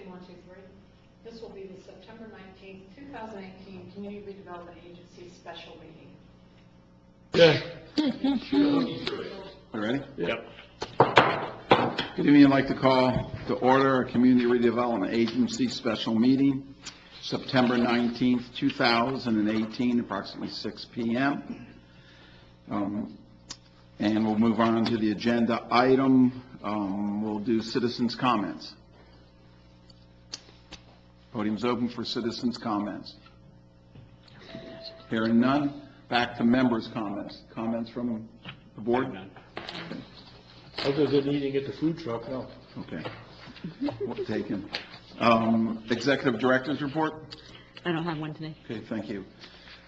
Testing 1, 2, 3. This will be the September 19th, 2018 Community Redevelopment Agency special meeting. Yeah. All ready? Yep. Good evening. I'd like to call to order a Community Redevelopment Agency special meeting, September 19th, 2018, approximately 6 p.m. And we'll move on to the agenda item. We'll do citizens' comments. Podium's open for citizens' comments. Hearing none, back to members' comments. Comments from the board? None. Other than eating at the food truck, no. Okay. Well taken. Executive Director's report? I don't have one today. Okay, thank you.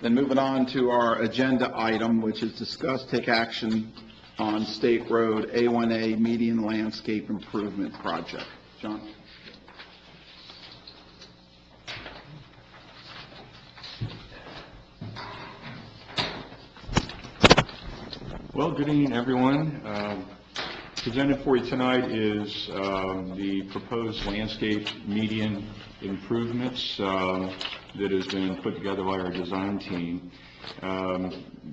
Then moving on to our agenda item, which is discuss, take action on State Road A1A Median Landscape Improvement Project. John? Well, good evening, everyone. Presented for you tonight is the proposed landscape median improvements that has been put together by our design team.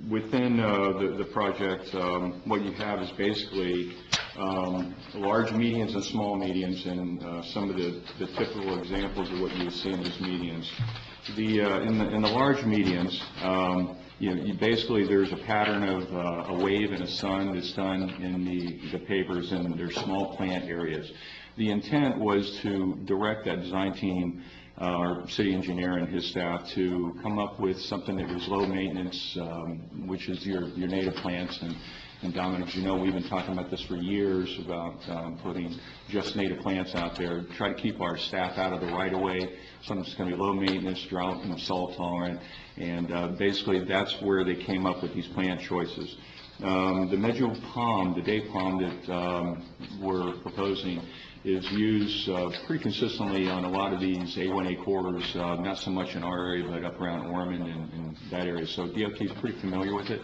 Within the project, what you have is basically large medians and small medians, and some of the typical examples of what you would see in these medians. In the large medians, basically there's a pattern of a wave and a sun that's done in the papers, and there's small plant areas. The intent was to direct that design team, our city engineer and his staff, to come up with something that was low maintenance, which is your native plants. And Dominic, as you know, we've been talking about this for years, about putting just native plants out there, try to keep our staff out of the right-of-way, something that's going to be low maintenance, drought and salt tolerant, and basically that's where they came up with these plant choices. The Medjool palm, the day palm that we're proposing, is used pretty consistently on a lot of these A1A corridors, not so much in our area, but up around Ormond and that area, so DOT is pretty familiar with it.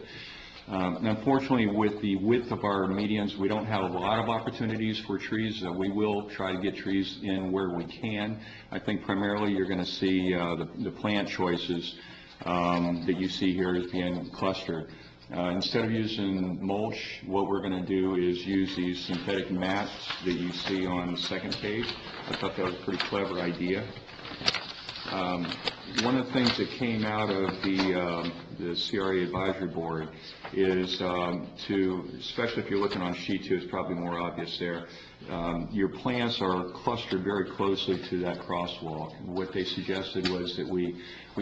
Unfortunately, with the width of our medians, we don't have a lot of opportunities for trees. We will try to get trees in where we can. I think primarily you're going to see the plant choices that you see here as being clustered. Instead of using mulch, what we're going to do is use these synthetic mats that you see on the second page. I thought that was a pretty clever idea. One of the things that came out of the CRA advisory board is especially if you're looking on sheet 2, it's probably more obvious there, your plants are clustered very closely to that crosswalk. What they suggested was that we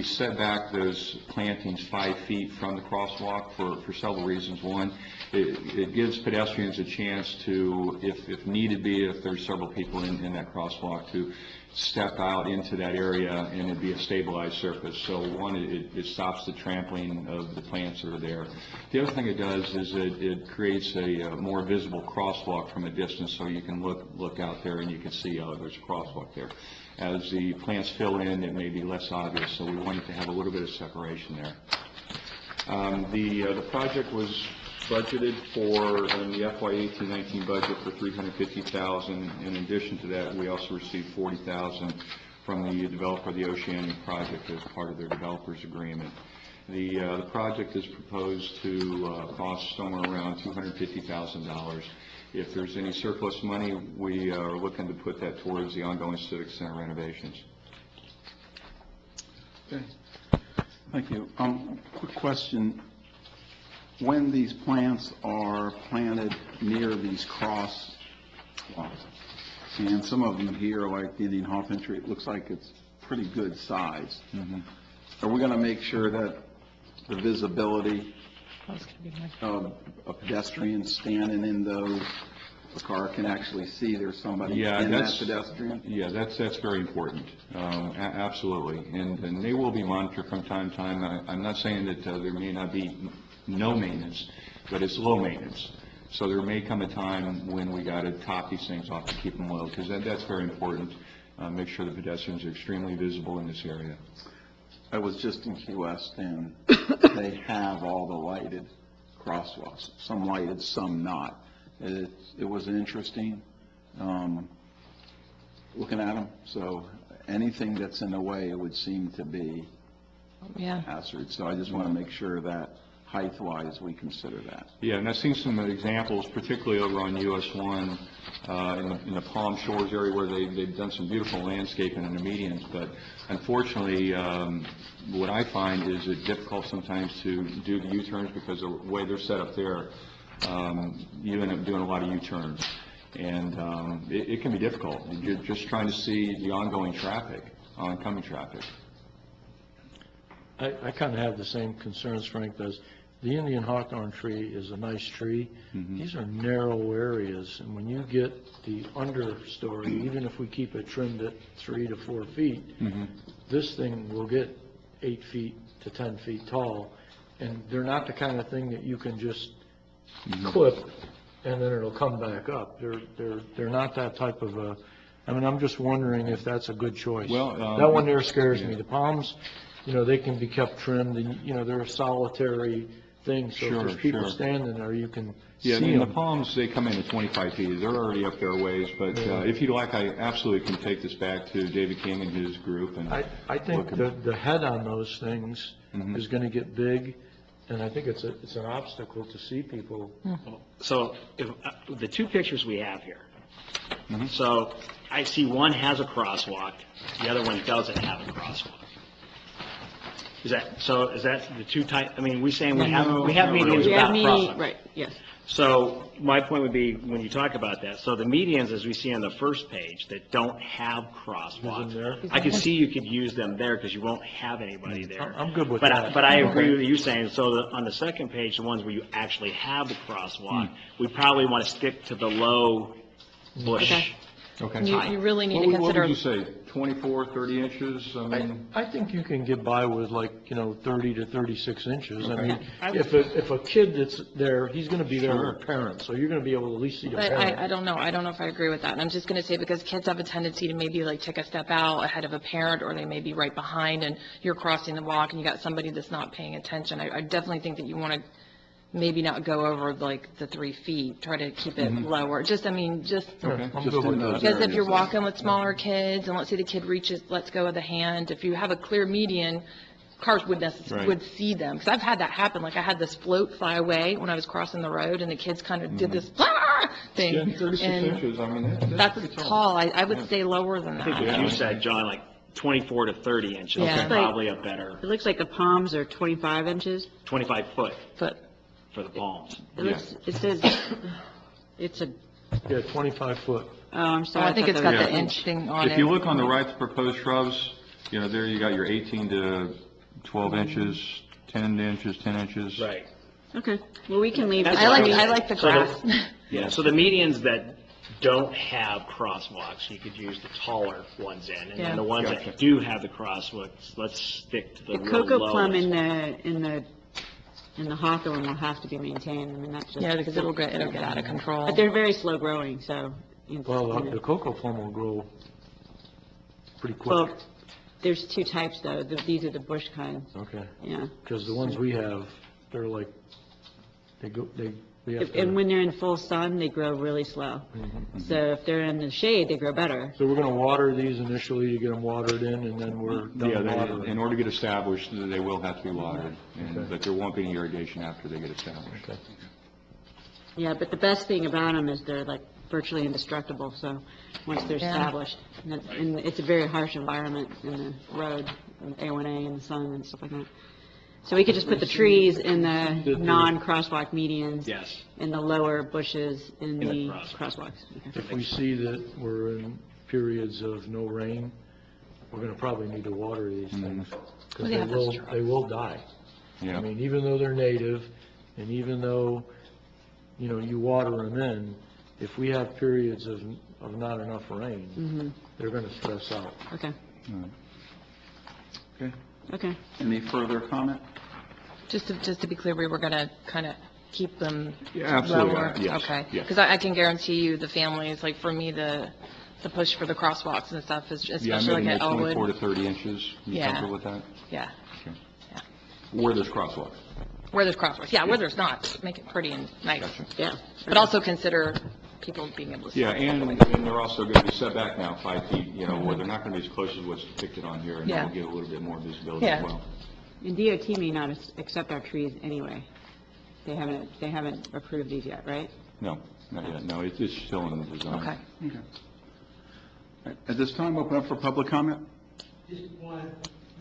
set back those plantings 5 feet from the crosswalk for several reasons. One, it gives pedestrians a chance to, if needed be, if there's several people in that crosswalk, to step out into that area and it'd be a stabilized surface. So one, it stops the trampling of the plants that are there. The other thing it does is it creates a more visible crosswalk from a distance, so you can look out there and you can see there's a crosswalk there. As the plants fill in, it may be less obvious, so we wanted to have a little bit of separation there. The project was budgeted for in the FY 18-19 budget for $350,000. In addition to that, we also received $40,000 from the developer of the Oceanic project as part of their developers agreement. The project is proposed to cost somewhere around $250,000. If there's any surplus money, we are looking to put that towards the ongoing Civic Center renovations. Okay. Thank you. Quick question. When these plants are planted near these crosswalks, and some of them here, like the Indian hawthorn tree, it looks like it's pretty good size. Mm-hmm. Are we going to make sure that the visibility of a pedestrian standing in those, the car can actually see there's somebody in that pedestrian? Yeah, that's very important. Absolutely, and they will be monitored from time to time. I'm not saying that there may not be no maintenance, but it's low maintenance. So there may come a time when we got to top these things off to keep them low, because that's very important. Make sure the pedestrians are extremely visible in this area. I was just in Key West, and they have all the lighted crosswalks. Some lighted, some not. It was interesting. looking at them, so anything that's in the way, it would seem to be Yeah. hazard. So I just want to make sure that height-wise, we consider that. Yeah, and I've seen some examples, particularly over on US 1, in the Palm Shores area, where they've done some beautiful landscaping in the medians, but unfortunately, what I find is it difficult sometimes to do the U-turns because of the way they're set up there. You end up doing a lot of U-turns, and it can be difficult. You're just trying to see the ongoing traffic, oncoming traffic. I kind of have the same concerns Frank does. The Indian hawthorn tree is a nice tree. These are narrow areas, and when you get the understory, even if we keep it trimmed at 3 to 4 feet, this thing will get 8 feet to 10 feet tall, and they're not the kind of thing that you can just clip and then it'll come back up. They're not that type of a, I mean, I'm just wondering if that's a good choice. Well, That one there scares me. The palms, you know, they can be kept trimmed, and, you know, they're a solitary thing, so if Sure, there's people sure. standing there, you can see Yeah, and the them. palms, they come in at 25 feet. They're already up there a ways, but if you'd like, I absolutely can take this back to David King and his group and I think look at- the head on those things is gonna get big, and I think it's an obstacle to see people. So if, the two pictures we have here, so I see one has a crosswalk, the other one doesn't have a crosswalk. Is that the two type, I mean, we saying we have medians Yeah, without me, crosswalk. right, yes. So my point would be, when you talk about that, so the medians, as we see on the first page, that don't have crosswalks, there? I can see you could use them there because you won't have anybody there. I'm good with But that. But I agree with you saying, so on the second page, the ones where you actually have the crosswalk, we probably want to stick to the low bush. Okay. Okay. You really need to What consider. would you say, 24, 30 inches? I mean, I think you can get by with, like, you know, 30 to 36 inches. I Okay. mean, if a kid that's there, he's gonna be there with a parent, so you're gonna be able to at least see the But parent. I don't know if I agree with that. And I'm just going to say, because kids have a tendency to maybe like take a step out ahead of a parent, or they may be right behind, and you're crossing the walk and you got somebody that's not paying attention. I definitely think that you want to maybe not go over like the 3 feet, try to keep it lower. Just, I mean, just, okay. I'm Just good in with those that. because if you're areas. walking with smaller kids, and let's say the kid reaches, lets go of the hand, if you have a clear median, cars would Right. would see them. Because I've had that happen. Like, I had this float fly away when I was crossing the road, and the kids kind of did this thing. Yeah, 36 and inches, I mean, that's That's pretty tall. tall. I would say lower than I think that. what you said, John, like 24 to 30 inches Yeah. is probably a better, It looks like the palms are 25 inches. 25 foot But for the palms. It says, it's a, Yeah, 25 foot. oh, I'm so sorry. I think thought it's that got was- the inch thing on it. If you look on the right, the proposed shrubs, you know, there you got your 18 to 12 inches, 10 inches, 10 inches. Right. Okay, well, we can leave. That's the I trees. like the So grass. Yeah, so the medians that don't have crosswalks, you could use the taller ones in. And Yeah. then the ones Gotcha. that do have the crosswalks, let's stick to the The real cocoa low plum ones. in the hawthorn will have to be maintained. I mean, that's just. Yeah, because it'll get out of control. But they're very slow growing, so. Well, the cocoa plum will grow pretty quick. Well, there's two types, though. These are the bush kinds, Okay, yeah. because the ones we have, they're like, we have to. And when they're in full sun, they grow really slow. So if they're in the shade, they grow better. So we're gonna water these initially to get them watered in, and then we're Yeah, done in watering. order to get established, they will have to be watered, Okay. but there won't be any irrigation after they get established. Okay. Yeah, but the best thing about them is they're like virtually indestructible, so once they're Yeah. established. And it's a very harsh environment in the road, and A1A and the sun and stuff like that. So we could just put the trees in the non-crosswalk medians. Yes. And the lower bushes in In the the crosswalks. crosswalks. Okay. If we see that we're in periods of no rain, we're gonna probably need to water these things, because Well, they have those they will die. Yeah. I mean, even though they're native, and even though, you know, you water them in, if we have periods of not enough rain, they're gonna stress out. Okay, Okay. okay. Any further comment? Just to be clear, we were going to kind of keep them Yeah, absolutely, lower? yes, Okay. yes. Because I can guarantee you, the families, like, for me, the push for the crosswalks and stuff is, Yeah, especially like maybe at 24 to Elwood. 30 inches. You Yeah. comfortable with that? Yeah, Where there's crosswalks. where there's crosswalks, yeah, where there's not, make it pretty and nice. Gotcha. Yeah. But also consider people being able to see. Yeah, and they're also going to be set back now 5 feet, you know, where they're not going to be as close as what's depicted on here, and Yeah. they'll give a little bit more visibility Yeah. as well. And DOT may not accept our trees anyway. They haven't approved these yet, right? No, not yet, no, it's still in the design. Okay. Okay. All right. At this time, open up for public comment. Just want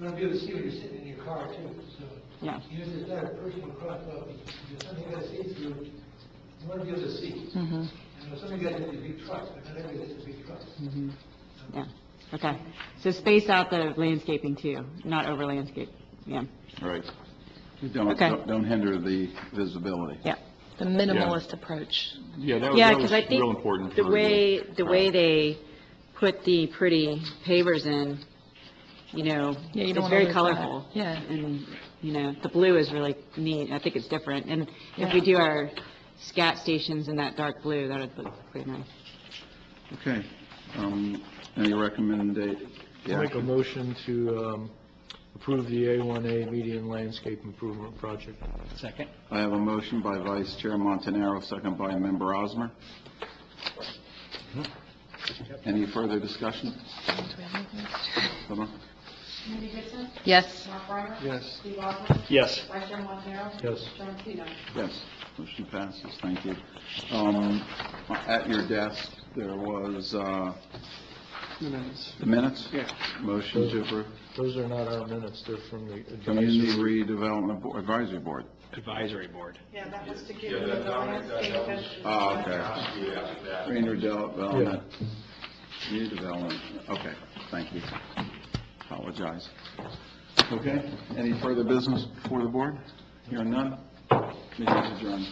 to be able to see when you're sitting in your car too, so. Yeah. Even if it's not a personal crosswalk, if there's something you got to see through, you want to be able to see. Mm-hmm. You know, some of you guys have these big trucks, but not everybody has big trucks. Yeah, okay. So space out the landscaping too, not over landscape, yeah, Right. Okay. Don't hinder the visibility. yeah. The minimalist approach. Yeah, that Yeah, was because I real important. think for the way they put the pretty pavers in, you know, Yeah, you don't it's wanna very lose that. colorful. Yeah. And, you know, the blue is really neat, I think it's different. And if we Yeah. do our scat stations in that dark blue, that would look pretty nice. Okay. Any recommendation? I'll make a motion to approve the A1A median landscape improvement project. Second? I have a motion by Vice Chair Montanaro, second by Member Osmer. Any further discussion? Come on. Cindy Gibson? Yes. Mark Reimer? Yes. Steve Osborne? Yes. Vice Chair Montero? Yes. John Pino? Yes, motion passes, thank you. At your desk, there was, the minutes? Yeah. Motion to approve. Those are not our minutes, they're from the Community advisory. Redevelopment Advisory Board. Advisory Board. Yeah, that was to give you the landscape. Oh, okay. Green redevelopment, new development, okay, thank you. Apologize. Okay, any further business before the board? Hearing none? Meeting is adjourned.